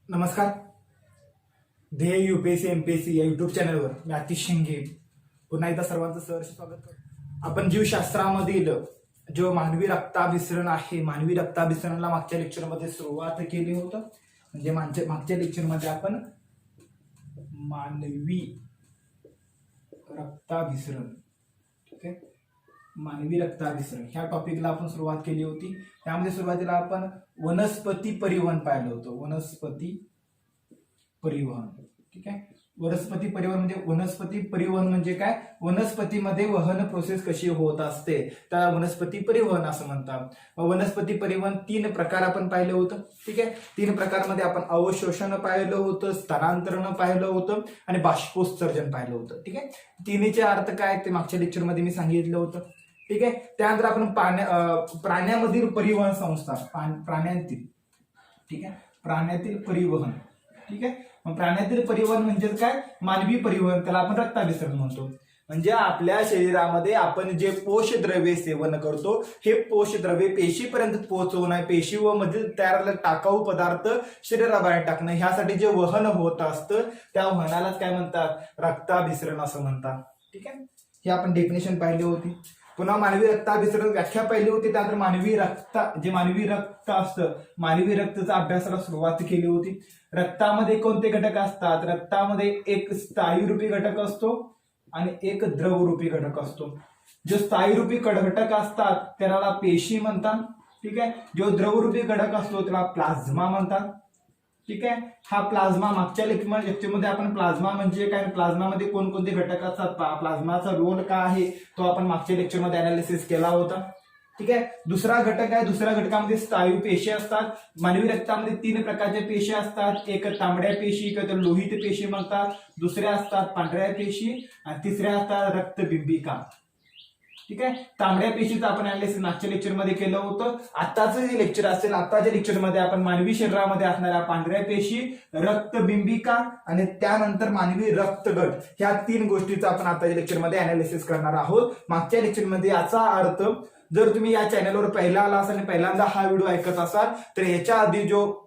नमस्कार. ध्येय UPSC MPSC या युट्यूब चॅनलवर मी आतिश शिंगे पुन्हा एकदा सर्वांचं सहर्ष स्वागत करतो. आपण जीवशास्त्रामधील जो मानवी रक्ताभिसरण आहे, मानवी रक्ताभिसरणाला मागच्या लेक्चरमध्ये सुरुवात केली होतं. म्हणजे मागच्या लेक्चरमध्ये आपण मानवी रक्ताभिसरण, ठीक आहे, मानवी रक्ताभिसरण ह्या टॉपिकला आपण सुरुवात केली होती. त्यामध्ये सुरुवातीला आपण वनस्पती परिवहन पाहिलं होतं. वनस्पती परिवहन, ठीक आहे. वनस्पती परिवहन म्हणजे काय? वनस्पतीमध्ये वहन प्रोसेस कशी होत असते त्याला वनस्पती परिवहन असं म्हणतात. वनस्पती परिवहन 3 प्रकार आपण पाहिलं होतं, ठीक आहे. 3 प्रकारमध्ये आपण अवशोषण पाहिलं होतं, स्थलांतरण पाहिलं होतं आणि बाष्पोत्सर्जन पाहिलं होतं, ठीक आहे. तिन्हीचे अर्थ काय ते मागच्या लेक्चरमध्ये मी सांगितलं होतं, ठीक आहे. त्यानंतर आपण प्राण्यामधील परिवहन संस्था, प्राण्यांतील, ठीक आहे, प्राण्यातील परिवहन, ठीक आहे. मग प्राण्यातील परिवहन म्हणजे काय? मानवी परिवहन, त्याला आपण रक्ताभिसरण म्हणतो. म्हणजे आपल्या शरीरामध्ये आपण जे पोषद्रव्ये सेवन करतो हे पोषद्रव्ये पेशीपर्यंत पोहोचवणं, पेशी व मधील तयार टाकाऊ पदार्थ शरीराबाहेर टाकणं, ह्यासाठी जे वहन होत असतं त्या वहनालाच काय म्हणतात? रक्ताभिसरण असं म्हणतात, ठीक आहे. हे आपण डेफिनेशन पाहिली होती. पुन्हा मानवी रक्ताभिसरण व्याख्या पाहिली होती. त्यानंतर मानवी रक्त असतं, मानवी रक्ताचा अभ्यासाला सुरुवात केली होती. रक्तामध्ये कोणते घटक असतात? रक्तामध्ये एक स्थायीरूपी घटक असतो आणि एक द्रवरूपी घटक असतो. जो स्थायीरूपी घटक असतात त्याला पेशी म्हणतात, ठीक आहे. जो द्रवरूपी घटक असतो त्याला प्लाझ्मा म्हणतात, ठीक आहे. हा प्लाझ्मा मागच्या लेक्चरमध्ये आपण प्लाझ्मा म्हणजे काय, प्लाझ्मामध्ये कोणकोणते घटक असतात, प्लाझ्माचा रोल काय आहे तो आपण मागच्या लेक्चरमध्ये अनालिसिस केला होता, ठीक आहे. दुसरा घटक आहे, दुसऱ्या घटकामध्ये स्थायू पेशी असतात. मानवी रक्तामध्ये 3 प्रकारच्या पेशी असतात. एक तांबड्या पेशी किंवा लोहित पेशी म्हणतात, दुसऱ्या असतात पांढऱ्या पेशी आणि तिसऱ्या असतात रक्तबिंबिका, ठीक आहे. तांबड्या पेशीचं आपण अनालिसिस मागच्या लेक्चरमध्ये केलं होतं. आताचं जे लेक्चर असेल, आताच्या लेक्चरमध्ये आपण मानवी शरीरामध्ये असणाऱ्या पांढऱ्या पेशी, रक्तबिंबिका आणि त्यानंतर मानवी रक्तगट ह्या 3 गोष्टीचं आपण आताच्या लेक्चरमध्ये अनालिसिस करणार आहोत. मागच्या लेक्चरमध्ये याचा अर्थ, जर तुम्ही या चॅनलवर पहिला आला असाल आणि पहिल्यांदा हा व्हिडिओ ऐकत असाल तर याच्या आधी जो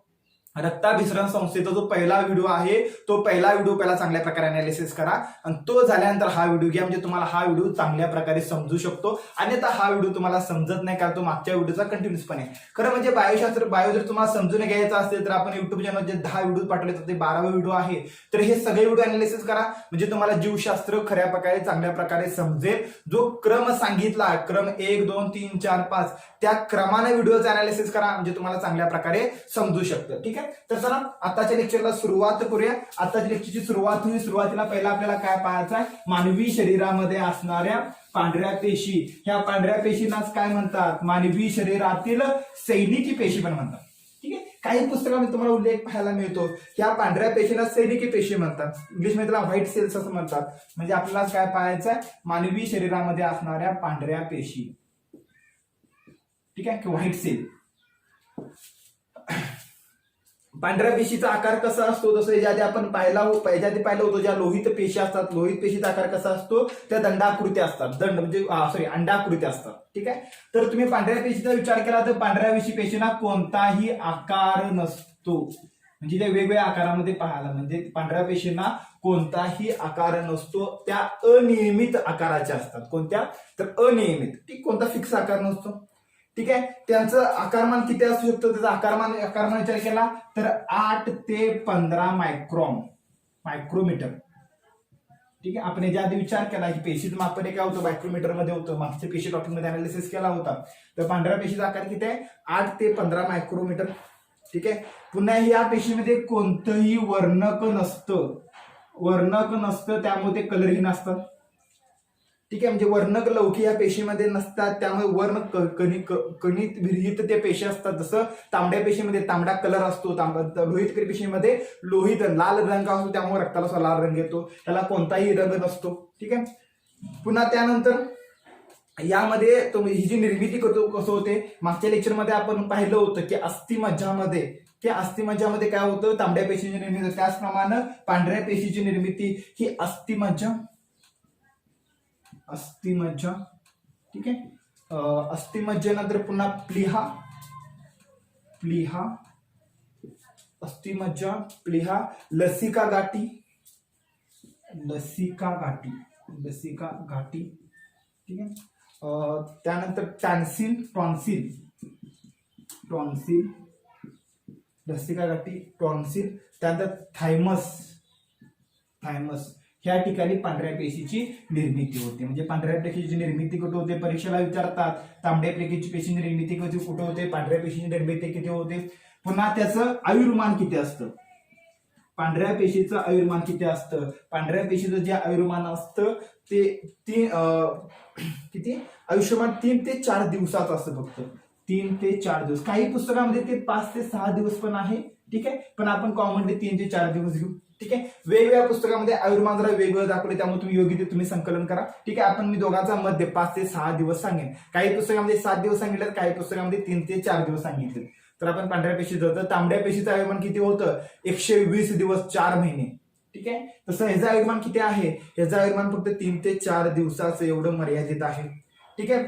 रक्ताभिसरण संस्थेचा जो पहिला व्हिडिओ आहे तो पहिला व्हिडिओ चांगल्या प्रकारे अनालिसिस करा आणि तो झाल्यानंतर हा व्हिडिओ घ्या, म्हणजे तुम्हाला हा व्हिडिओ चांगल्या प्रकारे समजू शकतो. अन्यथा हा व्हिडिओ तुम्हाला समजत नाही कारण तो मागच्या व्हिडिओचा कंटिन्यूस पण आहे. खरं म्हणजे बायो जर तुम्हाला समजून घ्यायचं असेल तर आपण युट्यूब चॅनल जे 10 व्हिडिओ पाठवले ते 12वा व्हिडिओ आहे, तर हे सगळे व्हिडिओ अनालिसिस करा म्हणजे तुम्हाला जीवशास्त्र खऱ्या प्रकारे चांगल्या प्रकारे समजेल. जो क्रम सांगितला, क्रम 1 2 3 4 5 त्या क्रमाने व्हिडिओचं अनालिसिस करा म्हणजे तुम्हाला चांगल्या प्रकारे समजू शकतं, ठीक आहे. तर चला आताच्या लेक्चरला सुरुवात करूया. आताच्या लेक्चरची सुरुवात होईल. सुरुवातीला पहिला आपल्याला काय पाहायचं आहे? मानवी शरीरामध्ये असणाऱ्या पांढऱ्या पेशी. ह्या पांढऱ्या पेशींनाच काय म्हणतात? मानवी शरीरातील सैनिकी पेशी पण म्हणतात, ठीक आहे. काही पुस्तकांमध्ये तुम्हाला उल्लेख पाहायला मिळतो ह्या पांढऱ्या पेशींना सैनिकी पेशी म्हणतात. इंग्लिशमध्ये त्याला व्हाईट सेल्स असं म्हणतात. म्हणजे आपल्याला काय पाहायचं आहे? मानवी शरीरामध्ये असणाऱ्या पांढऱ्या पेशी, ठीक आहे, व्हाईट सेल. पांढऱ्या पेशीचा आकार कसा असतो? जसं याआधी आपण पाहिलं होतं ज्या लोहित पेशी असतात, लोहित पेशीचा आकार कसा असतो? त्या दंडाकृती असतात, अंडाकृती असतात, ठीक आहे. तर तुम्ही पांढऱ्या पेशीचा विचार केला तर पांढऱ्या पेशींना कोणताही आकार नसतो. म्हणजे त्या वेगवेगळ्या आकारामध्ये पाहायला, म्हणजे पांढऱ्या पेशींना कोणताही आकार नसतो, त्या अनियमित आकाराच्या असतात. कोणत्या? तर अनियमित, ठीक. कोणता फिक्स आकार नसतो, ठीक आहे. त्यांचं आकारमान किती असू शकतं? त्याचा आकारमान विचार केला तर 8 ते 15 मायक्रोमीटर, ठीक आहे. आपण याच्या आधी विचार केला की पेशीचं मापन काय होतं? मायक्रोमीटर मध्ये होतं. मागच्या पेशी टॉपिक मध्ये अनालिसिस केला होता. तर पांढऱ्या पेशीचा आकार किती आहे? 8 ते 15 मायक्रोमीटर, ठीक आहे. पुन्हा या पेशीमध्ये कोणतंही वर्णक नसतं, त्यामुळे ते कलरहीन असतात, ठीक आहे. म्हणजे वर्णक लौकी या पेशीमध्ये नसतात, त्यामुळे वर्ण कणित विरहित ते पेशी असतात. जसं तांबड्या पेशीमध्ये तांबडा कलर असतो, लोहित पेशीमध्ये लोहित लाल रंग असतो, त्यामुळे रक्ताला लाल रंग येतो. त्याला कोणताही रंग नसतो, ठीक आहे. पुन्हा त्यानंतर यामध्ये ही जी निर्मिती कसं होते? मागच्या लेक्चरमध्ये आपण पाहिलं होतं की अस्थिमज्जामध्ये काय होतं? तांबड्या पेशीची निर्मिती. त्याचप्रमाणे पांढऱ्या पेशीची निर्मिती ही अस्थिमज्जा, ठीक आहे. अस्थिमज्जेनंतर पुन्हा प्लीहा अस्थिमज्जा, प्लीहा, लसिका गाठी, ठीक आहे. त्यानंतर टॉन्सिल, लसिका गाठी, टॉन्सिल. त्यानंतर थायमस, ह्या ठिकाणी पांढऱ्या पेशीची निर्मिती होते. म्हणजे पांढऱ्या पेशीची निर्मिती कुठे होते परीक्षेला विचारतात. तांबड्या पेशीची निर्मिती कुठे होते, पांढऱ्या पेशीची निर्मिती किती होते. पुन्हा त्याचं आयुर्मान किती असतं, पांढऱ्या पेशीचं आयुर्मान किती असतं. पांढऱ्या पेशीचं जे आयुर्मान असतं ते किती, आयुष्यमान 3 ते 4 दिवसाचं असतं, फक्त 3 ते 4 दिवस. काही पुस्तकामध्ये ते 5 ते 6 दिवस पण आहे, ठीक आहे, पण आपण कॉमनली 3 ते 4 दिवस घेऊ, ठीक आहे. वेगवेगळ्या पुस्तकामध्ये आयुर्मान जरा वेगवेगळं दाखवले, त्यामुळे तुम्ही योग्य ते तुम्ही संकलन करा, ठीक आहे. आपण मी दोघांचा मध्य 5 ते 6 दिवस सांगेन. काही पुस्तकामध्ये 7 दिवस सांगितले, काही पुस्तकामध्ये 3 ते 4 दिवस सांगितले. तर आपण पांढऱ्या पेशीचं, तर तांबड्या पेशीचं आयुर्मान किती होतं, 120 दिवस, 4 महिने, ठीक आहे. तसं ह्याचं आयुर्मान किती आहे, ह्याचं आयुर्मान फक्त 3 ते 4 दिवसाचं एवढं मर्यादित आहे, ठीक आहे.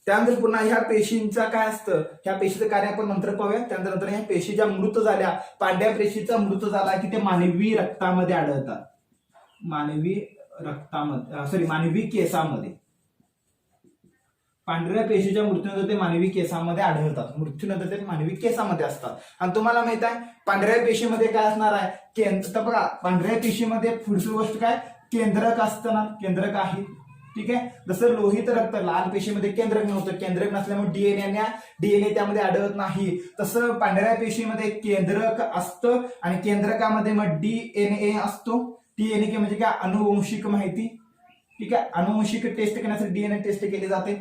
त्यानंतर पुन्हा ह्या पेशींचा काय असतं, ह्या पेशीचं कार्य आपण नंतर पाहूया. त्यानंतर ह्या पेशी ज्या मृत झाल्या, पांढऱ्या पेशीचा मृत झाला की ते मानवी रक्तामध्ये आढळतात, मानवी केसामध्ये. पांढऱ्या पेशीच्या मृत्यूनंतर ते मानवी केसामध्ये आढळतात, मृत्यूनंतर ते मानवी केसामध्ये असतात. आणि तुम्हाला माहित आहे पांढऱ्या पेशीमध्ये काय असणार आहे, तर बघा पांढऱ्या पेशीमध्ये पुढची गोष्ट काय, केंद्रक असतं ना, केंद्रक आहे, ठीक आहे. जसं लोहित रक्त, लाल पेशीमध्ये केंद्रक नव्हतं, केंद्रक नसल्यामुळे डीएनए त्यामध्ये आढळत नाही. तसं पांढऱ्या पेशीमध्ये केंद्रक असतं आणि केंद्रकामध्ये मग डीएनए असतो. डीएनए म्हणजे काय, अनुवंशिक माहिती, ठीक आहे. अनुवंशिक टेस्ट करण्यासाठी डीएनए टेस्ट केली जाते.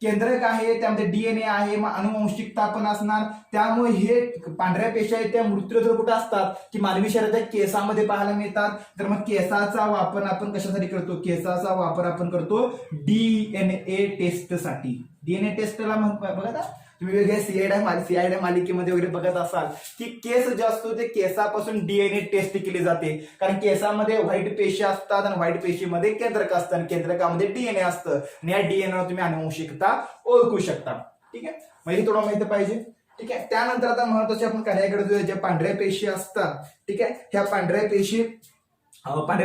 केंद्रक आहे त्यामध्ये डीएनए आहे, मग अनुवंशिकता पण असणार. त्यामुळे हे पांढऱ्या पेशी आहेत त्या मृत्यूदर कुठे असतात की मानवी शरीराच्या केसामध्ये पाहायला मिळतात. तर मग केसाचा वापर आपण कशासाठी करतो, केसाचा वापर आपण करतो डीएनए टेस्टसाठी. डीएनए टेस्टला बघा तुम्ही वेगळ्या सीआयडी मालिकेमध्ये वगैरे बघत असाल की केस जे असतो ते केसापासून डीएनए टेस्ट केली जाते, कारण केसामध्ये व्हाईट पेशी असतात आणि व्हाईट पेशीमध्ये केंद्रक असतं आणि केंद्रकामध्ये डीएनए असतं आणि या डीएनए तुम्ही अनुवंशिकता ओळखू शकता, ठीक आहे. म्हणजे थोडं माहिती पाहिजे, ठीक आहे. त्यानंतर आता महत्वाचे आपण कार्याकडे जाऊया. ज्या पांढऱ्या पेशी असतात, ठीक आहे, ह्या पांढऱ्या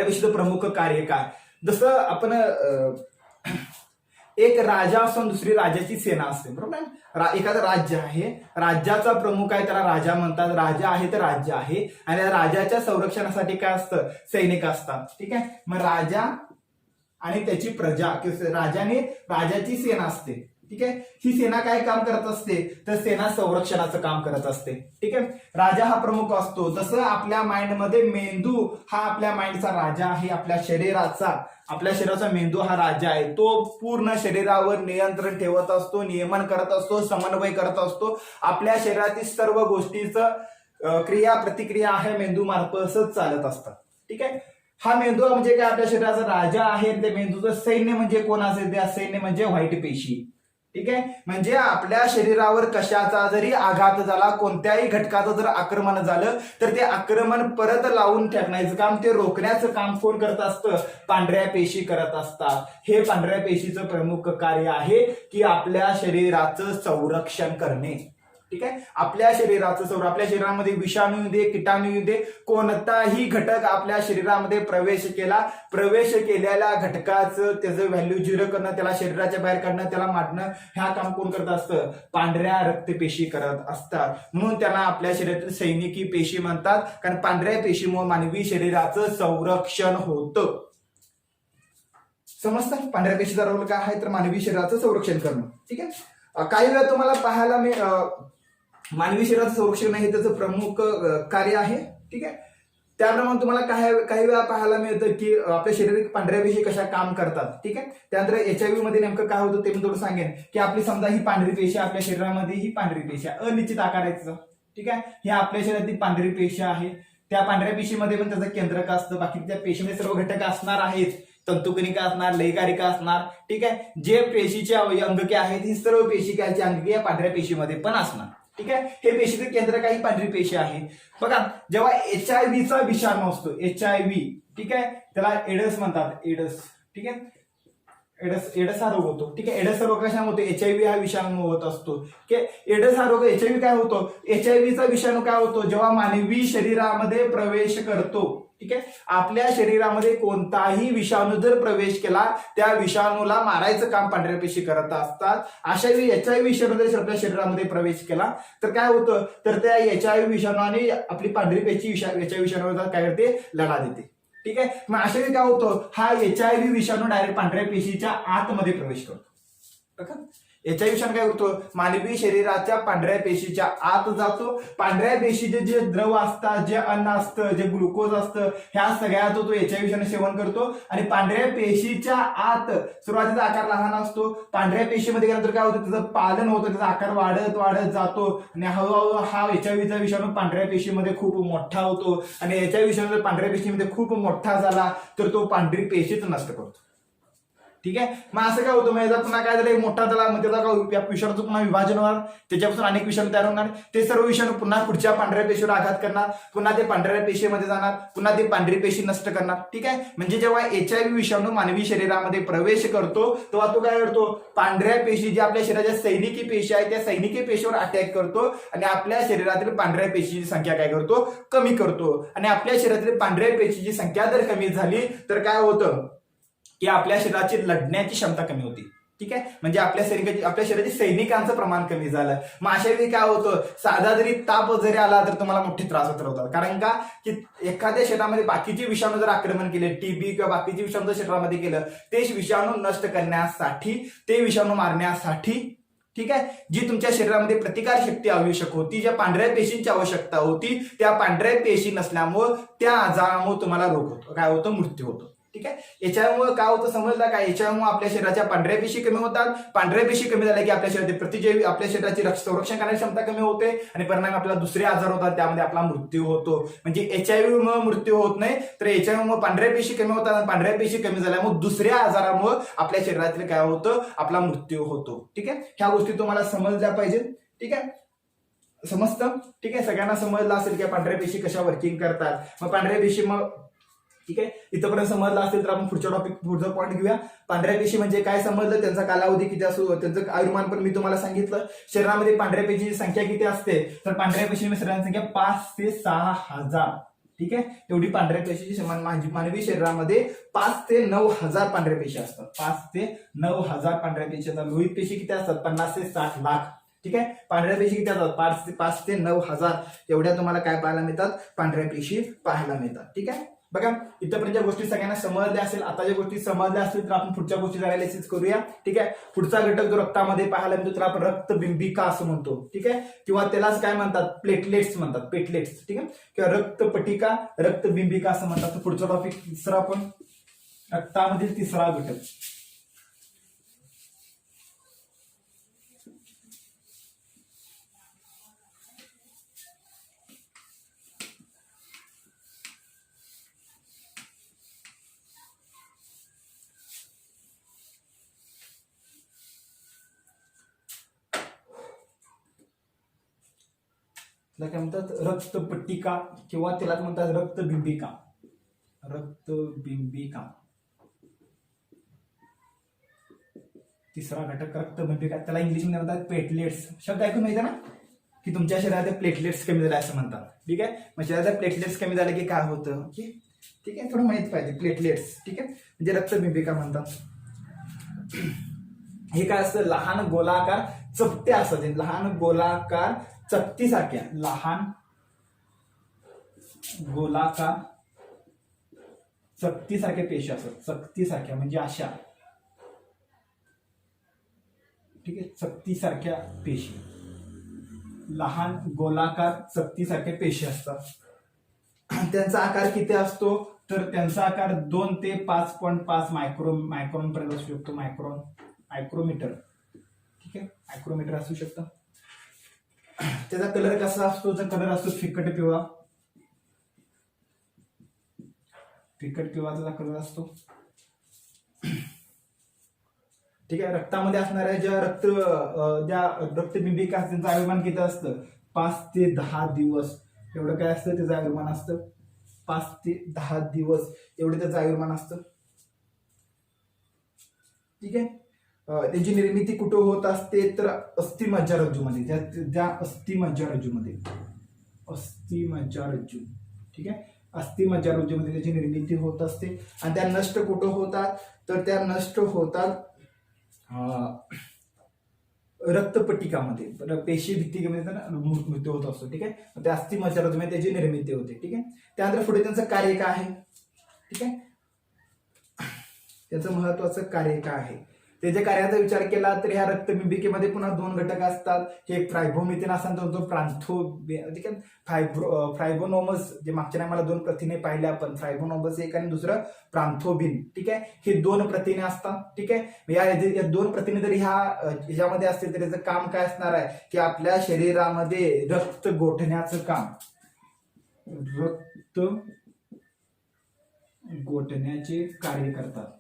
पेशीचं प्रमुख कार्य काय. जसं आपण एक राजा असतो, दुसरी राजाची सेना असते, बरोबर. एखादं राज्य आहे, राज्याचा प्रमुख आहे, त्याला राजा म्हणतात. राजा आहे तर राज्य आहे, आणि राजाच्या संरक्षणासाठी काय असतं, सैनिक असतात, ठीक आहे. मग राजा आणि त्याची प्रजा, राजाची सेना असते, ठीक आहे. ही सेना काय काम करत असते, तर सेना संरक्षणाचं काम करत असते, ठीक आहे. राजा हा प्रमुख असतो. जसं आपल्या माइंडमध्ये मेंदू हा आपल्या माइंडचा राजा आहे, आपल्या शरीराचा मेंदू हा राजा आहे. तो पूर्ण शरीरावर नियंत्रण ठेवत असतो, नियमन करत असतो, समन्वय करत असतो. आपल्या शरीरातील सर्व गोष्टीचं क्रिया प्रतिक्रिया आहे मेंदू मार्फतच चालत असतात, ठीक आहे. हा मेंदू म्हणजे काय, आपल्या शरीराचा राजा आहे. ते मेंदूचं सैन्य म्हणजे कोण असेल, त्या सैन्य म्हणजे व्हाईट पेशी, ठीक आहे. म्हणजे आपल्या शरीरावर कशाचा जरी आघात झाला, कोणत्याही घटकाचं जर आक्रमण झालं तर ते आक्रमण परत लावून टाकण्याचं काम, ते रोखण्याचं काम कोण करत असतं, पांढऱ्या पेशी करत असतात. हे पांढऱ्या पेशीचं प्रमुख कार्य आहे की आपल्या शरीराचं संरक्षण करणे, ठीक आहे. आपल्या शरीरामध्ये विषाणू येऊ दे, कीटाणू येऊ दे, कोणताही घटक आपल्या शरीरामध्ये प्रवेश केलेल्या घटकाचं त्याचं व्हॅल्यू 0 करणं, त्याला शरीराच्या बाहेर काढणं, त्याला मारणं, ह्या काम कोण करत असतं, पांढऱ्या रक्तपेशी करत असतात. म्हणून त्यांना आपल्या शरीरातील सैनिकी पेशी म्हणतात, कारण पांढऱ्या पेशीमुळे मानवी शरीराचं संरक्षण होतं. समजतं पांढऱ्या पेशीचा रोल काय आहे, तर मानवी शरीराचं संरक्षण करणं, ठीक आहे. काही वेळा तुम्हाला पाहायला मानवी शरीराचं संरक्षण हे त्याचं प्रमुख कार्य आहे, ठीक आहे. त्याप्रमाणे तुम्हाला काही वेळा पाहायला मिळतं की आपल्या शरीरात पांढऱ्या पेशी कशा काम करतात, ठीक आहे. त्यानंतर HIV मध्ये नेमकं काय होतं ते मी थोडं सांगेन की आपली समजा ही पांढरी पेशी, आपल्या शरीरामध्ये ही पांढरी पेशी अनिश्चित आकाराचं, ठीक आहे. ही आपल्या शरीरातील पांढरी पेशी आहे. त्या पांढऱ्या पेशीमध्ये पण त्याचं केंद्रक असतं, बाकी त्या पेशीमध्ये सर्व घटक असणार आहेत, तंतुकणिका असणार, लयकारिका असणार, ठीक आहे. जे पेशीचे अंगके आहेत ही सर्व पेशिकाची अंगके या पांढऱ्या पेशीमध्ये पण असणार, ठीक आहे. हे पेशीचं केंद्र काही पांढरी पेशी आहे. बघा जेव्हा HIV विषाणू असतो, HIV, ठीक आहे, त्याला एडस म्हणतात, एडस, ठीक आहे. एड्स हा रोग होतो. ठीक आहे, एड्स हा रोग कशामुळे होतो? HIV हा विषाणू होत असतो. ठीक आहे, एड्स हा रोग HIV काय होतो? HIV चा विषाणू काय होतो? जेव्हा मानवी शरीरामध्ये प्रवेश करतो. ठीक आहे, आपल्या शरीरामध्ये कोणताही विषाणू जर प्रवेश केला त्या विषाणूला मारायचं काम पांढऱ्या पेशी करत असतात. अशा HIV विषाणू जर आपल्या शरीरामध्ये प्रवेश केला तर काय होतं? तर त्या HIV विषाणूने आपली पांढरी पेशी HIV विषाणूवर काय करते? लढा देते. ठीक आहे, मग अशा वेळी काय होतं? हा HIV विषाणू डायरेक्ट पांढऱ्या पेशीच्या आतमध्ये प्रवेश करतो. HIV विषाणू काय करतो? मानवी शरीराच्या पांढऱ्या पेशीच्या आत जातो. पांढऱ्या पेशीचे जे द्रव असतात, जे अन्न असतं, जे ग्लुकोज असतं, ह्या सगळ्यात तो HIV विषाणू सेवन करतो आणि पांढऱ्या पेशीच्या आत सुरुवातीचा आकार लहान असतो. पांढऱ्या पेशीमध्ये गेल्यानंतर काय होतं? त्याचं पालन होतं, त्याचा आकार वाढत वाढत जातो आणि हळूहळू हा HIVचा विषाणू पांढऱ्या पेशीमध्ये खूप मोठा होतो आणि HIV विषाणू जर पांढऱ्या पेशीमध्ये खूप मोठा झाला तर तो पांढरी पेशीच नष्ट करतो. ठीक आहे, मग असं काय होतं? मग पुन्हा काय झालं? मोठा झाला, मग त्याचा काय विषाणूचं पुन्हा विभाजन होणार, त्याच्यापासून अनेक विषाणू तयार होणार. ते सर्व विषाणू पुन्हा पुढच्या पांढऱ्या पेशीवर आघात करणार, पुन्हा ते पांढऱ्या पेशीमध्ये जाणार, पुन्हा ते पांढरी पेशी नष्ट करणार. ठीक आहे, म्हणजे जेव्हा HIV विषाणू मानवी शरीरामध्ये प्रवेश करतो तेव्हा तो काय करतो? पांढऱ्या पेशी जी आपल्या शरीराच्या सैनिकी पेशी आहे त्या सैनिकी पेशीवर अटॅक करतो आणि आपल्या शरीरातील पांढऱ्या पेशीची संख्या काय करतो? कमी करतो. आणि आपल्या शरीरातील पांढऱ्या पेशीची संख्या जर कमी झाली तर काय होतं? की आपल्या शरीराची लढण्याची क्षमता कमी होती. ठीक आहे, म्हणजे आपल्या शरीरातील सैनिकांचं प्रमाण कमी झालं. मग अशा वेळी काय होतं? साधा जरी ताप जरी आला तर तुम्हाला मोठे त्रास होत राहतात. कारण का? की एखाद्या शरीरामध्ये बाकीचे विषाणू जर आक्रमण केले, TB किंवा बाकीचे विषाणू जर शरीरामध्ये केलं, ते विषाणू नष्ट करण्यासाठी, ते विषाणू मारण्यासाठी, ठीक आहे, जी तुमच्या शरीरामध्ये प्रतिकार शक्ती आवश्यक होती, ज्या पांढऱ्या पेशींची आवश्यकता होती, त्या पांढऱ्या पेशी नसल्यामुळं त्या आजारामुळे तुम्हाला रोग होतो. काय होतं? मृत्यू होतो. ठीक आहे, याच्यामुळे काय होतं समजलं का? याच्यामुळे आपल्या शरीराच्या पांढऱ्या पेशी कमी होतात. पांढऱ्या पेशी कमी झाल्या की आपल्या शरीरातील प्रतिजैवी, आपल्या शरीराची संरक्षण करण्याची क्षमता कमी होते आणि परिणामी आपल्याला दुसरे आजार होतात, त्यामध्ये आपला मृत्यू होतो. म्हणजे HIV मुळे मृत्यू होत नाही, तर HIV मुळे पांढऱ्या पेशी कमी होतात आणि पांढऱ्या पेशी कमी झाल्यामुळे दुसऱ्या आजारामुळे आपल्या शरीरातील काय होतं? आपला मृत्यू होतो. ठीक आहे, ह्या गोष्टी तुम्हाला समजल्या पाहिजेत. ठीक आहे, समजतं? ठीक आहे, सगळ्यांना समजलं असेल की पांढऱ्या पेशी कशा वर्किंग करतात. मग पांढऱ्या पेशी मग ठीक आहे, इथपर्यंत समजलं असेल तर आपण पुढचा पॉईंट घेऊया. पांढऱ्या पेशी म्हणजे काय समजलं, त्यांचा कालावधी किती असतो, त्यांचं आयुर्मान पण मी तुम्हाला सांगितलं. शरीरामध्ये पांढऱ्या पेशीची संख्या किती असते? तर पांढऱ्या पेशीची शरीराची संख्या 5 ते 6 हजार. ठीक आहे, एवढी पांढऱ्या पेशीची मानवी शरीरामध्ये 5 ते 9 हजार पांढऱ्या पेशी असतात. 5 ते 9 हजार पांढऱ्या पेशी असतात. लोहित पेशी किती असतात? 50 ते 60 लाख. ठीक आहे, पांढऱ्या पेशी किती असतात? 5 ते 9 हजार एवढ्या तुम्हाला काय पाहायला मिळतात? पांढऱ्या पेशी पाहायला मिळतात. ठीक आहे, बघा इथपर्यंत गोष्टी सगळ्यांना समजल्या असेल. आता ज्या गोष्टी समजल्या असतील तर आपण पुढच्या गोष्टी अनालिसिस करूया. ठीक आहे, पुढचा घटक जो रक्तामध्ये पाहायला मिळतो त्याला आपण रक्तबिंबिका असं म्हणतो. ठीक आहे, किंवा त्यालाच काय म्हणतात? प्लेटलेट्स म्हणतात. प्लेटलेट्स. ठीक आहे, किंवा रक्तपटिका, रक्तबिंबिका असं म्हणतात. तर पुढचा टॉपिक तिसरा आपण रक्तामधील तिसरा घटक काय म्हणतात? रक्तपट्टिका किंवा त्याला म्हणतात रक्तबिंबिका. रक्तबिंबिका तिसरा घटक रक्तबिंबिका, त्याला इंग्लिशमध्ये म्हणतात प्लेटलेट्स. शब्द ऐकून माहिती ना की तुमच्या शरीरात प्लेटलेट्स कमी झाले असं म्हणतात. ठीक आहे, मग शरीरात प्लेटलेट्स कमी झाले की काय होतं? ठीक आहे, थोडं माहित पाहिजे. प्लेटलेट्स. ठीक आहे, म्हणजे रक्तबिंबिका म्हणतात. हे काय असतं? लहान गोलाकार चपट्या असतात. लहान गोलाकार चकतीसारख्या, लहान गोलाकार चकतीसारख्या पेशी असतात. चकतीसारख्या म्हणजे अशा. ठीक आहे, चकतीसारख्या पेशी, लहान गोलाकार चकतीसारख्या पेशी असतात. त्यांचा आकार किती असतो? तर त्यांचा आकार 2 ते 5.5 मायक्रॉन पर्यंत असू शकतो. मायक्रोमीटर. ठीक आहे, मायक्रोमीटर असू शकतं. त्याचा कलर कसा असतो? तर कलर असतो फिकट पिवळा. फिकट पिवळा त्याचा कलर असतो. ठीक आहे, रक्तामध्ये असणाऱ्या ज्या रक्तबिंबिका असतात त्यांचं आयुर्मान किती असतं? 5 ते 10 दिवस एवढं काय असतं त्याचं आयुर्मान असतं. 5 ते 10 दिवस एवढं त्याचं आयुर्मान असतं. ठीक आहे. त्यांची निर्मिती कुठं होत असते तर अस्थिमज्जारज्जूमध्ये, त्या अस्थिमज्जारज्जूमध्ये, अस्थिमज्जारज्जू, ठीक आहे, अस्थिमज्जारज्जूमध्ये त्याची निर्मिती होत असते. आणि त्या नष्ट कुठं होतात तर त्या नष्ट होतात रक्तपटिकामध्ये, पेशी भित्तिकेमध्ये मृत्यू होत असतो. ठीक आहे, त्या अस्थिमज्जारज्जूमध्ये त्याची निर्मिती होते. ठीक आहे, त्यानंतर पुढे त्यांचं कार्य काय आहे, ठीक आहे, त्याचं महत्वाचं कार्य काय आहे, त्याच्या कार्याचा विचार केला तर ह्या रक्तबिंबिकेमध्ये पुन्हा दोन घटक असतात. हे एक फ्रायब्रोमिथिन असतात, तो ठीक आहे, फ्रायबोनोमस, जे मागच्या मला दोन प्रथिने पाहिले आपण, फ्रायबोनोमस एक आणि दुसरं प्रांथोबिन. ठीक आहे, हे दोन प्रथिने असतात. ठीक आहे, या दोन प्रथिने जर ह्याच्यामध्ये असतील तर त्याचं काम काय असणार आहे की आपल्या शरीरामध्ये रक्त गोठण्याचं काम, रक्त गोठण्याचे कार्य करतात.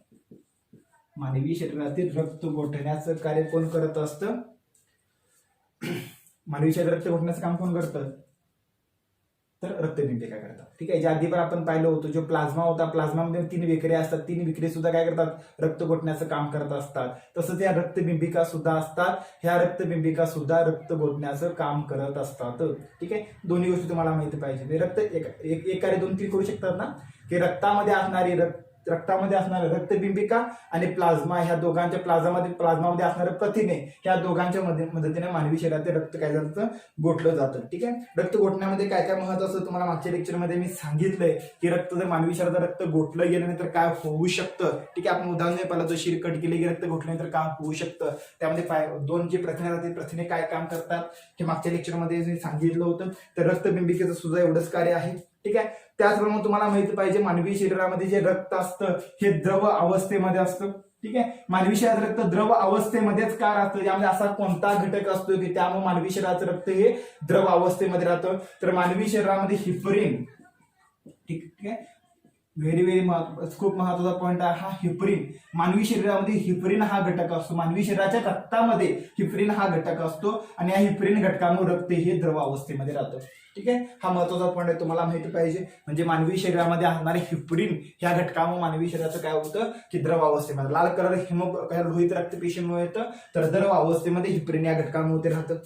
मानवी शरीरातील रक्त गोठण्याचं कार्य कोण करत असतं, मानवी शरीरात रक्त गोठण्याचं काम कोण करतं तर रक्तबिंबिका करतात. ठीक आहे, ज्या आधी पण आपण पाहिलं होतं, जो प्लाझ्मा होता, प्लाझ्मामध्ये 3 विक्रिया असतात, 3 विक्रिया सुद्धा काय करतात, रक्त गोठण्याचं काम करत असतात. तसंच या रक्तबिंबिका सुद्धा असतात, ह्या रक्तबिंबिका सुद्धा रक्त गोठण्याचं काम करत असतात. ठीक आहे, दोन्ही गोष्टी तुम्हाला माहिती पाहिजे. रक्त एक कार्य 2-3 करू शकतात ना, की रक्तामध्ये असणारे रक्तबिंबिका आणि प्लाझ्मा, ह्या दोघांच्या प्लाझ्मामध्ये असणारे प्रथिने, ह्या दोघांच्या मदतीने मानवी शरीरातील रक्त काय जातं, गोठलं जातं. ठीक आहे, रक्त गोठण्यामध्ये काय काय महत्वाचं तुम्हाला मागच्या लेक्चरमध्ये मी सांगितलंय की रक्त जर मानवी शरीरात रक्त गोठलं गेलं नाही तर काय होऊ शकतं. ठीक आहे, आपण उदाहरण पाहिलं, जो शिर कट केले की रक्त गोठलं नाही तर काय होऊ शकतं. त्यामध्ये दोन जे प्रथिने असतात, प्रथिने काय काम करतात हे मागच्या लेक्चरमध्ये सांगितलं होतं. तर रक्तबिंबिकेचं सुद्धा एवढंच कार्य आहे. ठीक आहे, त्याचप्रमाणे तुम्हाला माहिती पाहिजे, मानवी शरीरामध्ये जे रक्त असतं हे द्रव अवस्थेमध्ये असतं. ठीक आहे, मानवी शरीराचं रक्त द्रव अवस्थेमध्येच का राहतं, यामध्ये असा कोणता घटक असतो की त्यामुळे मानवी शरीराचं रक्त हे द्रव अवस्थेमध्ये राहतं, तर मानवी शरीरामध्ये हिपरिन. ठीक आहे, खूप महत्वाचा पॉईंट आहे हा, हिपरिन. मानवी शरीरामध्ये हिपरिन हा घटक असतो, मानवी शरीराच्या रक्तामध्ये हिपरिन हा घटक असतो आणि या हिपरिन घटकामुळे रक्त हे द्रव अवस्थेमध्ये राहतं. ठीक आहे, हा महत्वाचा पॉईंट आहे, तुम्हाला माहिती पाहिजे. म्हणजे मानवी शरीरामध्ये असणारे हिपरिन ह्या घटकामुळे मानवी शरीराचं काय होतं की द्रव अवस्थेमध्ये, लाल कलर लोहित रक्तपेशीमुळे येतं, तर द्रव अवस्थेमध्ये हिपरिन या घटकामुळे ते राहतं.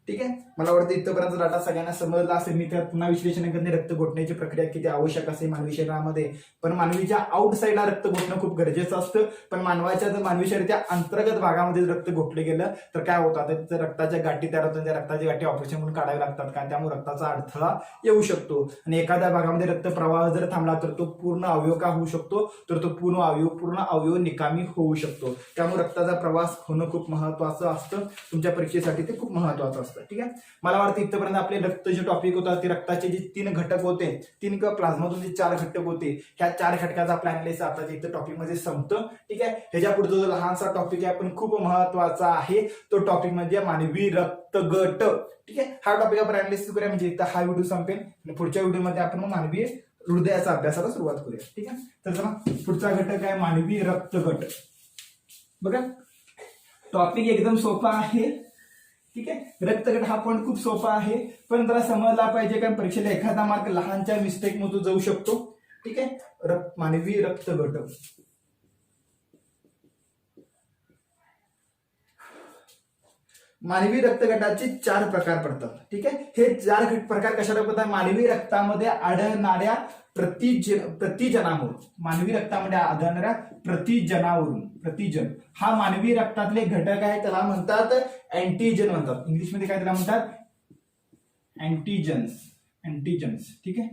ठीक आहे, मला वाटतं इथपर्यंत डाटा सगळ्यांना समजला असेल. मी त्यात पुन्हा विश्लेषण करणे, रक्त गोठण्याची प्रक्रिया किती आवश्यक असते मानवी शरीरामध्ये. पण मानवीच्या आउट साईडला रक्त गोठणं खूप गरजेचं असतं, पण मानवी शरीराच्या अंतर्गत भागामध्ये रक्त गोठलं गेलं तर काय होतं, तर रक्ताच्या गाठी तयार होतात, त्या रक्ताच्या गाठी ऑपरेशन करून काढाव्या लागतात, कारण त्यामुळे रक्ताचा अडथळा येऊ शकतो. आणि एखाद्या भागामध्ये रक्त प्रवाह जर थांबला तर तो पूर्ण अवयव का होऊ शकतो, तर तो पूर्ण अवयव निकामी होऊ शकतो. त्यामुळे रक्ताचा प्रवास होणं खूप महत्वाचं असतं, तुमच्या परीक्षेसाठी ते खूप महत्वाचं असतं. ठीक आहे, मला वाटतं इथपर्यंत आपले रक्त जे टॉपिक होता ते रक्ताचे जे 3 घटक होते, 3 किंवा प्लाझ्मातून जे 4 घटक होते, ह्या 4 घटकाचा आपला अनालिसिस आता इथं टॉपिक मध्ये संपतं. ठीक आहे, ह्याच्या पुढचा जो लहानसा टॉपिक आहे पण खूप महत्वाचा आहे, तो टॉपिक म्हणजे मानवी रक्तगट. ठीक आहे, हा टॉपिक आपण अनालिसिस करूया, म्हणजे इथं हा व्हिडिओ संपेल आणि पुढच्या व्हिडिओमध्ये आपण मानवी हृदयाचा अभ्यासाला सुरुवात करूया. ठीक आहे, तर चला पुढचा घटक आहे मानवी रक्तगट. बघा, टॉपिक एकदम सोपा आहे. ठीक आहे, रक्तगट हा पण खूप सोपा आहे, पण जरा समजला पाहिजे, कारण परीक्षेला एखादा मार्क लहानच्या मिस्टेक मधून जाऊ शकतो. ठीक आहे, मानवी रक्तगट. मानवी रक्तगटाचे 4 प्रकार पडतात. ठीक आहे, हे 4 प्रकार कशाला पडतात, मानवी रक्तामध्ये आढळणाऱ्या प्रतिजनावरून, मानवी रक्तामध्ये आढळणाऱ्या प्रतिजन हा मानवी रक्तातले घटक आहे, त्याला म्हणतात अँटीजन म्हणतात. इंग्लिशमध्ये काय त्याला म्हणतात, अँटीजन्स. ठीक आहे,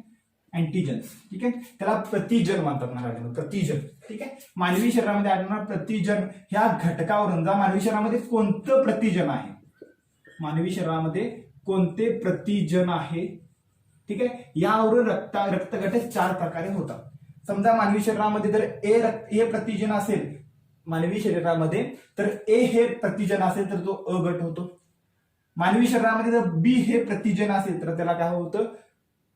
अँटीजन्स. ठीक आहे, त्याला प्रतिजन म्हणतात मराठीमध्ये, प्रतिजन. ठीक आहे, मानवी शरीरामध्ये आढळणारा प्रतिजन ह्या घटकावरून, जा मानवी शरीरामध्ये कोणतं प्रतिजन आहे, मानवी शरीरामध्ये कोणते प्रतिजन आहे, ठीक आहे, यावरून रक्तगट 4 प्रकारे होतात. समजा मानवी शरीरामध्ये जर ए प्रतिजन असेल मानवी शरीरामध्ये, तर ए हे प्रतिजन असेल तर तो अ गट होतो. मानवी शरीरामध्ये जर बी हे प्रतिजन असेल तर त्याला काय होतं,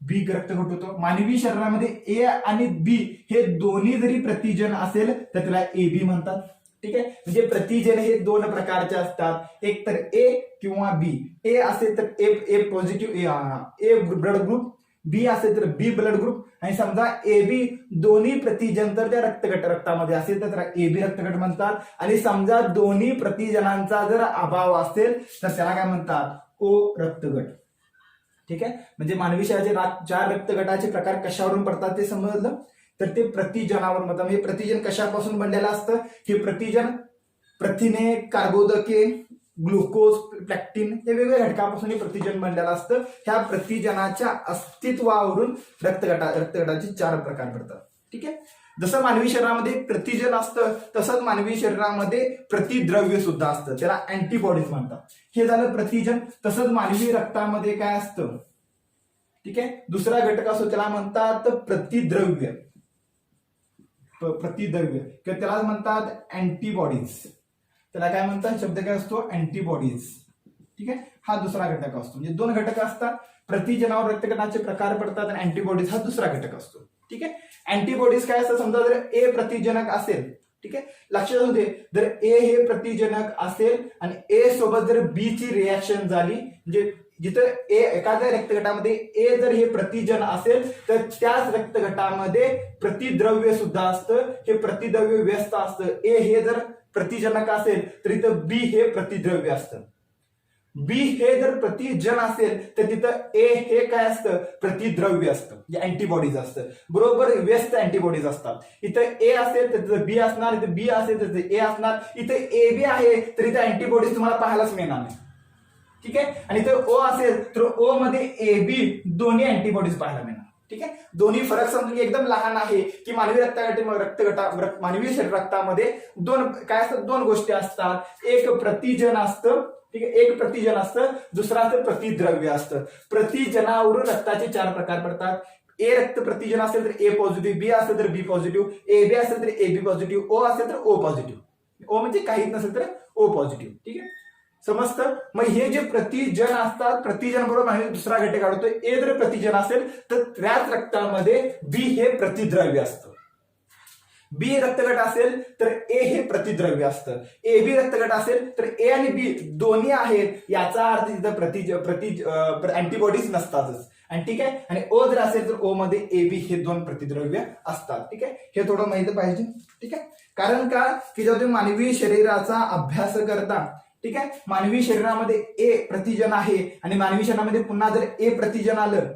बी रक्तगट होतो. मानवी शरीरामध्ये ए आणि बी हे दोन्ही जरी प्रतिजन असेल तर त्याला ए बी म्हणतात. ठीक आहे, म्हणजे प्रतिजन हे 2 प्रकारचे असतात, एक तर ए किंवा बी. ए असेल तर ए पॉझिटिव्ह ए ब्लड ग्रुप, बी असेल तर बी ब्लड ग्रुप, आणि समजा ए बी दोन्ही प्रतिजन तर त्या रक्तामध्ये असेल तर त्याला ए बी रक्तगट म्हणतात. आणि समजा दोन्ही प्रतिजनांचा जर अभाव असेल तर त्याला काय म्हणतात, ओ रक्तगट. ठीक आहे, म्हणजे मानवी शरीराचे 4 रक्तगटाचे प्रकार कशावरून पडतात ते समजलं. तर ते प्रतिजनावरून पडतात. म्हणजे प्रतिजन कशापासून बनलेलं असतं, हे प्रतिजन प्रथिने, कार्बोदके, ग्लुकोज, प्लॅक्टिन हे वेगवेगळ्या घटकापासून हे प्रतिजन बनलेलं असतं. ह्या प्रतिजनाच्या अस्तित्वावरून रक्तगटाचे 4 प्रकार पडतात. ठीक आहे, जसं मानवी शरीरामध्ये प्रतिजन असतं तसंच मानवी शरीरामध्ये प्रतिद्रव्य सुद्धा असतं, त्याला अँटीबॉडीज म्हणतात. हे झालं प्रतिजन. तसंच मानवी रक्तामध्ये काय असतं, ठीक आहे, दुसरा घटक असतो त्याला म्हणतात प्रतिद्रव्य. प्रतिद्रव्य किंवा त्याला म्हणतात अँटीबॉडीज. त्याला काय म्हणतात, शब्द काय असतो, अँटीबॉडीज. ठीक आहे, हा दुसरा घटक असतो. म्हणजे 2 घटक असतात, प्रतिजनावर रक्तगटाचे प्रकार पडतात आणि अँटीबॉडीज हा दुसरा घटक असतो. ठीक आहे, अँटीबॉडीज काय असतं, समजा जर ए प्रतिजनक असेल, ठीक आहे, लक्षात असू दे, जर ए हे प्रतिजनक असेल आणि ए सोबत जर बी ची रिॲक्शन झाली, म्हणजे जिथं ए एखाद्या रक्तगटामध्ये ए जर हे प्रतिजन असेल तर त्याच रक्तगटामध्ये प्रतिद्रव्य सुद्धा असतं. हे प्रतिद्रव्य व्यस्त असतं. ए हे जर प्रतिजनक असेल तर इथं बी हे प्रतिद्रव्य असतं. बी हे जर प्रतिजन असेल तर तिथं ए हे काय असतं, प्रतिद्रव्य असतं, म्हणजे अँटीबॉडीज असतं. बरोबर व्यस्त अँटीबॉडीज असतात. इथं ए असेल तर तिथं बी असणार, इथं बी असेल तर ए असणार. इथं ए बी आहे तर इथं अँटीबॉडीज तुम्हाला पाहायलाच मिळणार नाही. ठीक आहे, आणि इथं ओ असेल तर ओ मध्ये ए बी दोन्ही अँटीबॉडीज पाहायला मिळणार. ठीक आहे, दोन्ही फरक समजून एकदम लहान आहे की मानवी मानवी शरीर रक्तामध्ये 2 गोष्टी असतात. एक प्रतिजन असतं, ठीक आहे, एक प्रतिजन असतं, दुसरा असतं प्रतिद्रव्य असतं. प्रतिजनावरून रक्ताचे 4 प्रकार पडतात. ए रक्त प्रतिजन असेल तर ए पॉझिटिव्ह, बी असेल तर बी पॉझिटिव्ह, ए बी असेल तर ए बी पॉझिटिव्ह, ओ असेल तर ओ पॉझिटिव्ह. ओ म्हणजे काहीच नसेल तर ओ पॉझिटिव्ह. ठीक आहे, समजतं. मग हे जे प्रतिजन असतात, प्रतिजन बरोबर आहे दुसरा घटक काढतो. ए जर प्रतिजन असेल तर त्याच रक्तामध्ये बी हे प्रतिद्रव्य असतं. बी रक्तगट असेल तर ए हे प्रतिद्रव्य असतं. ए बी रक्तगट असेल तर ए आणि बी दोन्ही आहेत, याचा अर्थ तिथं अँटीबॉडीज नसतातच. आणि ठीक आहे, आणि ओ जर असेल तर ओ मध्ये ए बी हे 2 प्रतिद्रव्य असतात. ठीक आहे, हे थोडं माहिती पाहिजे. ठीक आहे, कारण का की जेव्हा तुम्ही मानवी शरीराचा अभ्यास करता, ठीक आहे, मानवी शरीरामध्ये ए प्रतिजन आहे आणि मानवी शरीरामध्ये पुन्हा जर ए प्रतिजन आलं,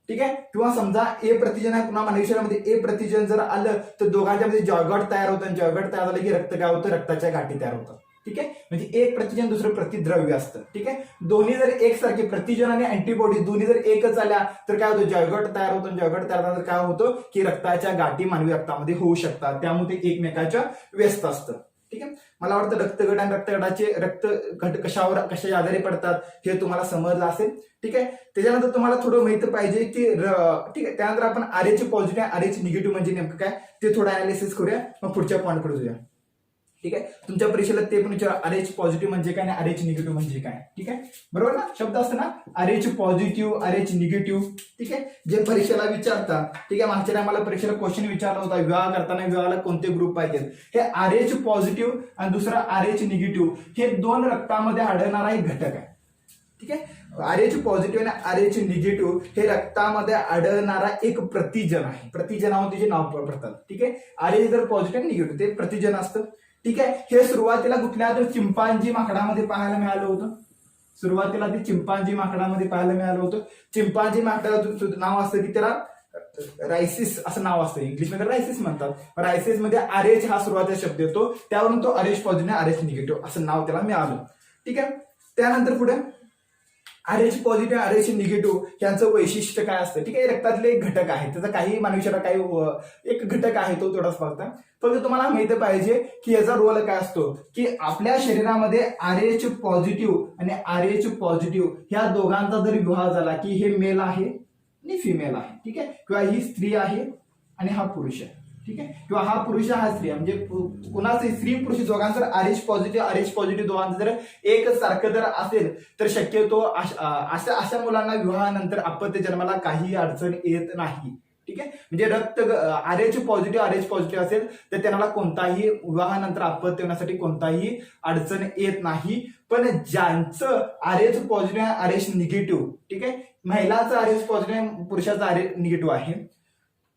ठीक आहे, किंवा समजा ए प्रतिजन आहे पुन्हा मानवी शरीरामध्ये ए प्रतिजन जर आलं तर दोघांच्या मध्ये जॉयगॉट तयार होतं. आणि जॉयगॉट तयार झालं की रक्त काय होतं, रक्ताच्या गाठी तयार होतात. ठीक आहे, म्हणजे एक प्रतिजन दुसरं प्रतिद्रव्य असतं. ठीक आहे, दोन्ही जर एकसारखे प्रतिजन आणि अँटीबॉडी दोन्ही जर एकच आल्या तर काय होतं, जॉयगॉट तयार होतं. जॉयगॉट तयार झालं तर काय होतं की रक्ताच्या गाठी मानवी रक्तामध्ये होऊ शकतात. त्यामुळे ते एकमेकाच्या व्यस्त असतं. ठीक आहे, मला वाटतं रक्तगट आणि रक्तगटाचे रक्तगट कशाच्या आधारे पडतात हे तुम्हाला समजलं असेल. ठीक आहे, त्याच्यानंतर तुम्हाला थोडं माहिती पाहिजे की ठीक आहे, त्यानंतर आपण आरएच पॉझिटिव्ह आरएच निगेटिव्ह म्हणजे नेमकं काय ते थोडं अनालिसिस करूया. मग पुढच्या पॉईंटकडे जाऊया. ठीक आहे, तुमच्या परीक्षेला ते पण विचार, आरएच पॉझिटिव्ह म्हणजे काय आणि आरएच निगेटिव्ह म्हणजे काय. ठीक आहे, बरोबर ना, शब्द असतं ना आरएच पॉझिटिव्ह आरएच निगेटिव्ह. ठीक आहे, जे परीक्षेला विचारतात. ठीक आहे, मागच्या टायमाला परीक्षेला क्वेश्चन विचारला होता, विवाह करताना विवाहाला कोणते ग्रुप पाहिजेत. हे आरएच पॉझिटिव्ह आणि दुसरा आरएच निगेटिव्ह हे 2 रक्तामध्ये आढळणारा एक घटक आहे. ठीक आहे, आरएच पॉझिटिव्ह आणि आरएच निगेटिव्ह हे रक्तामध्ये आढळणारा एक प्रतिजन आहे. प्रतिजनावर त्याचे नाव पडतात. ठीक आहे, आरएच जर पॉझिटिव्ह आणि निगेटिव्ह ते प्रतिजन असतं. ठीक आहे, हे सुरुवातीला कुठल्या तर चिंपांजी माकडामध्ये पाहायला मिळालं होतं. सुरुवातीला ते चिंपांजी माकडामध्ये पाहायला मिळालं होतं. चिंपांजी माकडाचं नाव असतं की त्याला रायसिस असं नाव असतं, इंग्लिशमध्ये रायसिस म्हणतात. रायसिस मध्ये आरएच हा सुरुवातीचा शब्द येतो, त्यावरून तो आरएच पॉझिटिव्ह आरएच निगेटिव्ह असं नाव त्याला मिळालं. ठीक आहे, त्यानंतर पुढे आरएच पॉझिटिव्ह आरएच निगेटिव्ह यांचं वैशिष्ट्य काय असतं. ठीक आहे, रक्तातले एक घटक आहे, त्याचा काही मानवी शरीरात काही एक घटक आहे तो थोडाच बघता. फक्त तुम्हाला माहिती पाहिजे की याचा रोल काय असतो की आपल्या शरीरामध्ये आरएच पॉझिटिव्ह आणि आरएच पॉझिटिव्ह ह्या दोघांचा जर विवाह झाला की हे मेल आहे आणि फिमेल आहे. ठीक आहे, किंवा ही स्त्री आहे आणि हा पुरुष आहे. ठीक आहे, किंवा हा पुरुष हा स्त्री म्हणजे कुणाचं स्त्री पुरुष दोघांचं आरएच पॉझिटिव्ह दोघांचं जर एक सारखं जर असेल तर शक्यतो अशा मुलांना विवाहानंतर अपत्य जन्माला काही अडचण येत नाही. ठीक आहे, म्हणजे रक्त आरएच पॉझिटिव्ह असेल तर त्यांना कोणताही विवाहानंतर अपत्य होण्यासाठी कोणताही अडचण येत नाही. पण ज्यांचं आरएच पॉझिटिव्ह आरएच निगेटिव्ह, ठीक आहे, महिलाचा RH पॉझिटिव्ह आहे, पुरुषाचा RH निगेटिव्ह आहे.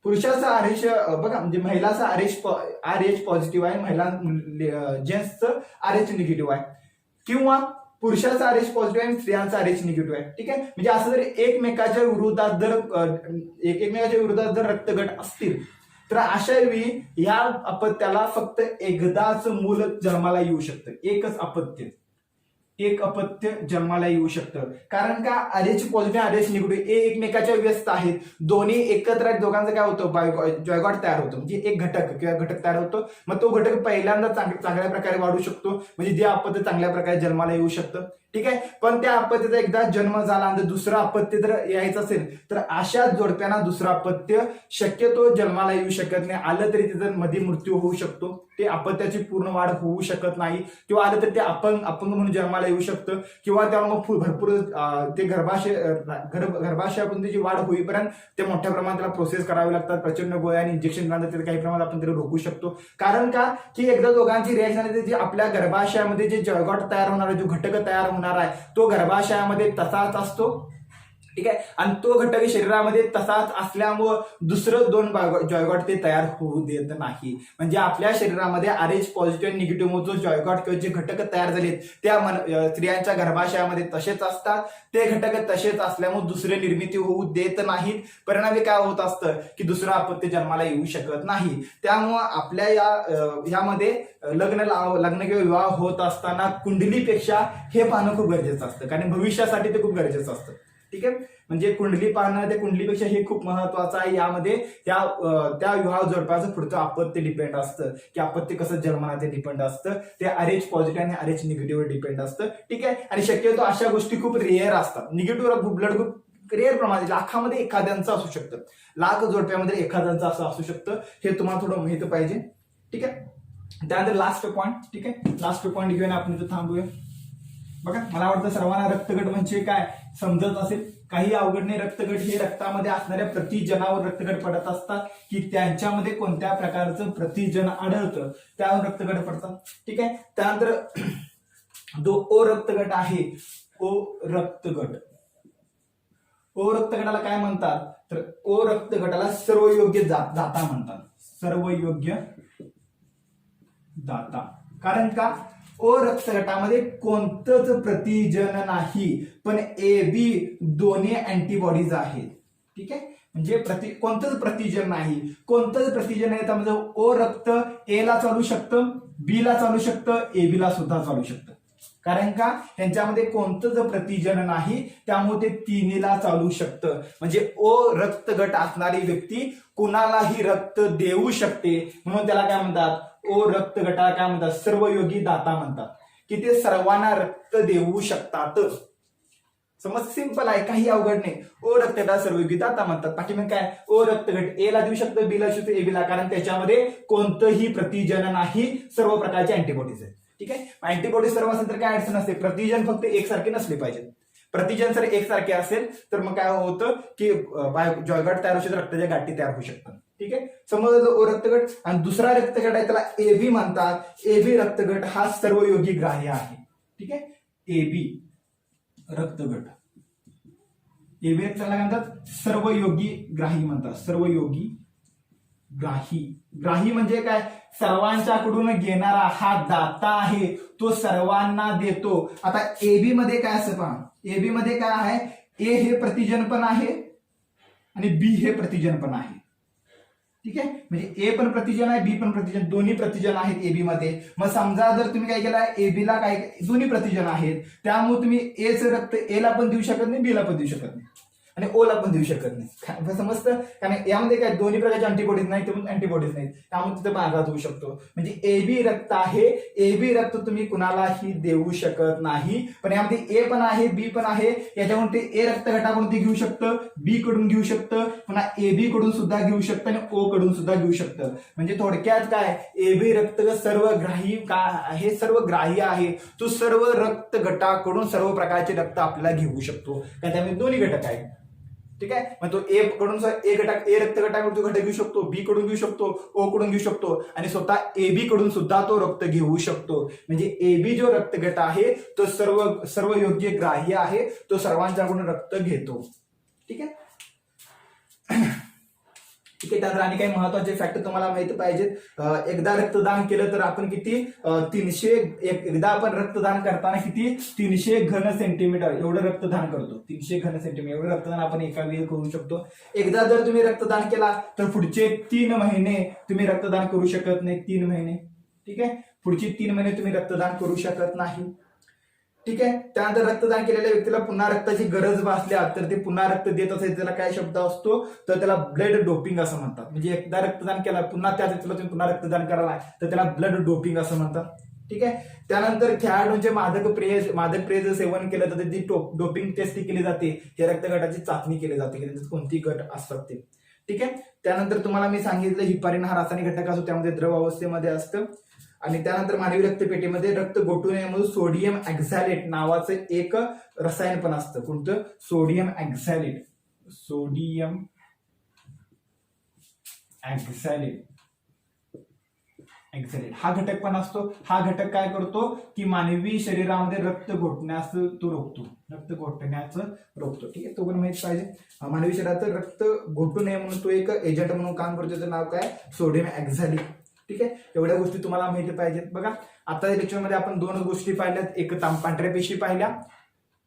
पुरुषाचा RH बघा म्हणजे महिलाचा RH पॉझिटिव्ह आहे, महिला जेंट्सचं RH निगेटिव्ह आहे, किंवा पुरुषाचा RH पॉझिटिव्ह आहे, स्त्रियांचा RH निगेटिव्ह आहे. ठीक आहे, म्हणजे असं जर एकमेकाच्या विरोधात जर रक्तगट असतील तर अशा वेळी या अपत्याला फक्त एकदाच मूल जन्माला येऊ शकतं. एक अपत्य जन्माला येऊ शकतं. कारण का RH पॉझिटिव्ह RH निगेटिव्ह हे एकमेकाच्या व्यस्त आहेत, दोन्ही एकत्र आहेत, दोघांचं काय होतं जॉयगॉट तयार होतं, म्हणजे एक घटक तयार होतो. मग तो घटक पहिल्यांदा चांगल्या प्रकारे वाढू शकतो, म्हणजे जे अपत्य चांगल्या प्रकारे जन्माला येऊ शकतं. ठीक आहे, पण त्या अपत्याचा एकदा जन्म झाला आणि दुसरं अपत्य जर यायचं असेल तर अशा जोडप्यांना दुसरं अपत्य शक्यतो जन्माला येऊ शकत नाही. आलं तरी त्याचा मध्ये मृत्यू होऊ शकतो, ते अपत्याची पूर्ण वाढ होऊ शकत नाही, किंवा आलं तर ते अपंग म्हणून जन्माला येऊ शकतं, किंवा त्यामुळे मग भरपूर ते गर्भाशयापर्यंत त्याची वाढ होईपर्यंत ते मोठ्या प्रमाणात त्याला प्रोसेस करावे लागतात. प्रचंड गोळ्या आणि इंजेक्शन दिल्यानंतर काही प्रमाणात आपण त्याला रोखू शकतो. कारण का की एकदा दोघांची रिॲक्शन आहे, जी आपल्या गर्भाशयामध्ये जे जॉयगॉट तयार होणार आहे, जो घटक तयार होणार आहे तो गर्भाशयामध्ये तसाच असतो. ठीक आहे, आणि तो घटक शरीरामध्ये तसाच असल्यामुळं दुसरं दोन जॉयगॉट ते तयार होऊ देत नाही. म्हणजे आपल्या शरीरामध्ये RH पॉझिटिव्ह निगेटिव्ह जो जॉयगॉट किंवा जे घटक तयार झालेत त्या स्त्रियांच्या गर्भाशयामध्ये तसेच असतात. ते घटक तसेच असल्यामुळे दुसरे निर्मिती होऊ देत नाहीत. परिणामी काय होत असतं की दुसरा अपत्य जन्माला येऊ शकत नाही. त्यामुळं आपल्या यामध्ये लग्न किंवा विवाह होत असताना कुंडलीपेक्षा हे पाहणं खूप गरजेचं असतं, कारण भविष्यासाठी ते खूप गरजेचं असतं. ठीक आहे, म्हणजे कुंडली पाहणं ते कुंडलीपेक्षा हे खूप महत्वाचं आहे. यामध्ये त्या विवाह जोडप्याचं पुढचं अपत्य डिपेंड असतं, की अपत्य कसं जन्मणार ते डिपेंड असतं. ते RH पॉझिटिव्ह आणि RH निगेटिव्ह डिपेंड असतं. ठीक आहे, आणि शक्यतो अशा गोष्टी खूप रेअर असतात. निगेटिव्ह ब्लड ग्रुप रेअर प्रमाणात लाखामध्ये एखाद्यांचं असू शकतं, लाख जोडप्यामध्ये एखाद्यांचं असं असू शकतं. हे तुम्हाला थोडं माहिती पाहिजे. ठीक आहे, त्यानंतर लास्ट पॉईंट. ठीक आहे, लास्ट पॉईंट घेऊन आपण इथं थांबूया. बघा, मला वाटतं सर्वांना रक्तगट म्हणजे काय समजत असेल, काही अवघड नाही. रक्तगट हे रक्तामध्ये असणाऱ्या प्रतिजनावर रक्तगट पडत असतात, की त्यांच्यामध्ये कोणत्या प्रकारचं प्रतिजन आढळतं त्यावर रक्तगट पडतात. ठीक आहे, त्यानंतर जो ओ रक्तगट आहे, ओ रक्तगटाला काय म्हणतात तर ओ रक्तगटाला सर्वयोग्य दाता म्हणतात. सर्वयोग्य दाता. कारण का ओ रक्तगटामध्ये कोणतंच प्रतिजन नाही, पण AB दोन्ही अँटीबॉडीज आहेत. ठीक आहे, म्हणजे कोणतंच प्रतिजन नाही, त्यामध्ये ओ रक्त A ला चालू शकतं, B ला चालू शकतं, AB ला सुद्धा चालू शकतं. कारण का त्यांच्यामध्ये कोणतंच प्रतिजन नाही, त्यामुळे ते तिन्हीला चालू शकतं. म्हणजे ओ रक्तगट असणारी व्यक्ती कुणालाही रक्त देऊ शकते, म्हणून त्याला काय म्हणतात, ओ रक्तगटाला काय म्हणतात, सर्वयोगी दाता म्हणतात, की ते सर्वांना रक्त देऊ शकतात. समज सिंपल आहे, काही अवघड नाही. ओ रक्तगटाला सर्वयोगी दाता म्हणतात. बाकी मग काय, ओ रक्तगट A ला देऊ शकतं, B ला देऊ शकतं, AB ला, कारण त्याच्यामध्ये कोणतंही प्रतिजन नाही, सर्व प्रकारचे अँटीबॉडीज आहेत. ठीक आहे, अँटीबॉडी सर्व असेल तर काय अडचण असते, प्रतिजन फक्त एकसारखे नसले पाहिजेत. प्रतिजन जर एकसारखे असेल तर मग काय होतं की जॉयगॉट तयार होऊ शकतात, रक्ताच्या गाठी तयार होऊ शकतात. ठीक आहे, समज ओ रक्तगट आणि दुसरा रक्तगट आहे त्याला AB म्हणतात. AB रक्तगट हा सर्वयोगी ग्राह्य आहे. ठीक आहे, AB रक्तगट काय म्हणतात, सर्वयोगी ग्राही म्हणतात. सर्वयोगी ग्राही म्हणजे काय, सर्वांच्याकडून घेणारा हा दाता आहे, तो सर्वांना देतो. आता AB मध्ये काय असं पहा, AB मध्ये काय आहे, A हे प्रतिजन पण आहे आणि B हे प्रतिजन पण आहे. ठीक आहे, म्हणजे A पण प्रतिजन आहे, B पण प्रतिजन, दोन्ही प्रतिजन आहेत AB मध्ये. मग समजा जर तुम्ही काय केलं, AB ला काय दोन्ही प्रतिजन आहेत, त्यामुळे तुम्ही A चं रक्त A ला पण देऊ शकत नाही, B ला पण देऊ शकत नाही, आणि O ला पण देऊ शकत नाही. समजतं, कारण यामध्ये काय दोन्ही प्रकारचे अँटीबॉडीज नाहीत, अँटीबॉडीज नाहीत, त्यामुळे तिथे आघात होऊ शकतो. म्हणजे AB रक्त आहे, AB रक्त तुम्ही कुणालाही देऊ शकत नाही. पण यामध्ये A पण आहे, B पण आहे, याच्यावरून ते A रक्तगटाकडून ते घेऊ शकतं, B कडून घेऊ शकतं, पुन्हा AB कडून सुद्धा घेऊ शकतं आणि O कडून सुद्धा घेऊ शकतं. म्हणजे थोडक्यात काय, AB रक्तगट सर्वग्राही हे सर्वग्राही आहे, तो सर्व रक्तगटाकडून सर्व प्रकारचे रक्त आपल्याला घेऊ शकतो, कारण त्यामध्ये दोन्ही घटक आहेत. ठीक आहे, मग तो A कडून A रक्तगटाकडून तो घटक घेऊ शकतो, B कडून घेऊ शकतो, O कडून घेऊ शकतो, आणि स्वतः AB कडून सुद्धा तो रक्त घेऊ शकतो. म्हणजे AB जो रक्तगट आहे तो सर्व योग्य ग्राह्य आहे, तो सर्वांच्याकडून रक्त घेतो. ठीक आहे. ठीक आहे. त्यानंतर आणि काही महत्वाचे फॅक्टर तुम्हाला माहिती पाहिजेत. एकदा रक्तदान केलं तर आपण किती 300 एकदा आपण रक्तदान करताना किती 300 घन सेंटीमीटर एवढं रक्तदान करतो. 300 घन सेंटीमीटर एवढं रक्तदान आपण एका वेळी करू शकतो. एकदा जर तुम्ही रक्तदान केला तर पुढचे 3 महिने तुम्ही रक्तदान करू शकत नाही. 3 महिने. ठीक आहे. पुढची 3 महिने तुम्ही रक्तदान करू शकत नाही. ठीक आहे. त्यानंतर रक्तदान केलेल्या व्यक्तीला पुन्हा रक्ताची गरज भासल्या तर ते पुन्हा रक्त देत असेल त्याला काय शब्द असतो तर त्याला ब्लड डोपिंग असं म्हणतात. म्हणजे एकदा रक्तदान केला पुन्हा त्या व्यक्तीला तुम्ही पुन्हा रक्तदान करायला तर त्याला ब्लड डोपिंग असं म्हणतात. ठीक आहे. त्यानंतर खेळाडूंचे मादक पेय सेवन केलं तर त्याची डोपिंग टेस्ट केली जाते. हे रक्तगटाची चाचणी केली जाते की त्याच्यात कोणती गट असतात ते. ठीक आहे. त्यानंतर तुम्हाला मी सांगितलं हिपारिन हा रासायनिक घटक असतो त्यामध्ये द्रव अवस्थेमध्ये असतं. आणि त्यानंतर मानवी रक्तपेढीमध्ये रक्त गोठू नये म्हणून सोडियम ऑक्झॅलेट नावाचं एक रसायन पण असतं. कोणतं? Sodium oxalate. सोडियम ऑक्झॅलेट हा घटक पण असतो. हा घटक काय करतो की मानवी शरीरामध्ये रक्त घोटण्याचं तो रोखतो. रक्त घोटण्याचं रोखतो. ठीक आहे. तो पण माहित पाहिजे. मानवी शरीराचं रक्त घोटू नये म्हणून तो एक एजंट म्हणून काम करतो. त्याचं नाव काय? Sodium oxalate. ठीक आहे. एवढ्या गोष्टी तुम्हाला माहिती पाहिजेत. बघा आता लेक्चरमध्ये आपण 2 गोष्टी पाहिल्यात. एक पांढऱ्या पेशी पाहिल्या.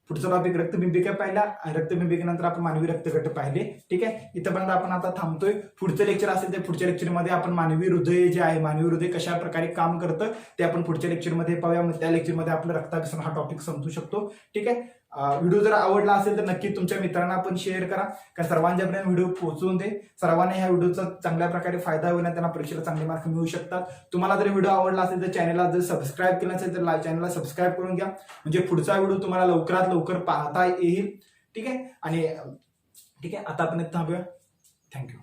पुढचा टॉपिक रक्तबिंबिका पाहिला. रक्तबिंबिकेनंतर आपण मानवी रक्तगट पाहिले. ठीक आहे. इथपर्यंत आपण आता थांबतोय. पुढचं लेक्चर असेल तर पुढच्या लेक्चरमध्ये आपण मानवी हृदय जे आहे मानवी हृदय कशा प्रकारे काम करतं ते आपण पुढच्या लेक्चरमध्ये पाहूया. त्या लेक्चरमध्ये आपलं रक्ताभिसरण हा टॉपिक समजू शकतो. ठीक आहे. व्हिडिओ जर आवडला असेल तर नक्की तुमच्या मित्रांना पण शेअर करा. कारण सर्वांच्यापर्यंत व्हिडिओ पोहोचवून दे. सर्वांनी ह्या व्हिडिओचा चांगल्या प्रकारे फायदा होईल आणि त्यांना परीक्षेला चांगले मार्क मिळू शकतात. तुम्हाला जर व्हिडिओ आवडला असेल तर चॅनलला जर सबस्क्राईब केलं असेल तर चॅनलला सबस्क्राईब करून घ्या. म्हणजे पुढचा व्हिडिओ तुम्हाला लवकरात लवकर पाहता येईल. ठीक आहे. आणि ठीक आहे आता आपण थांबूया. थँक्यू.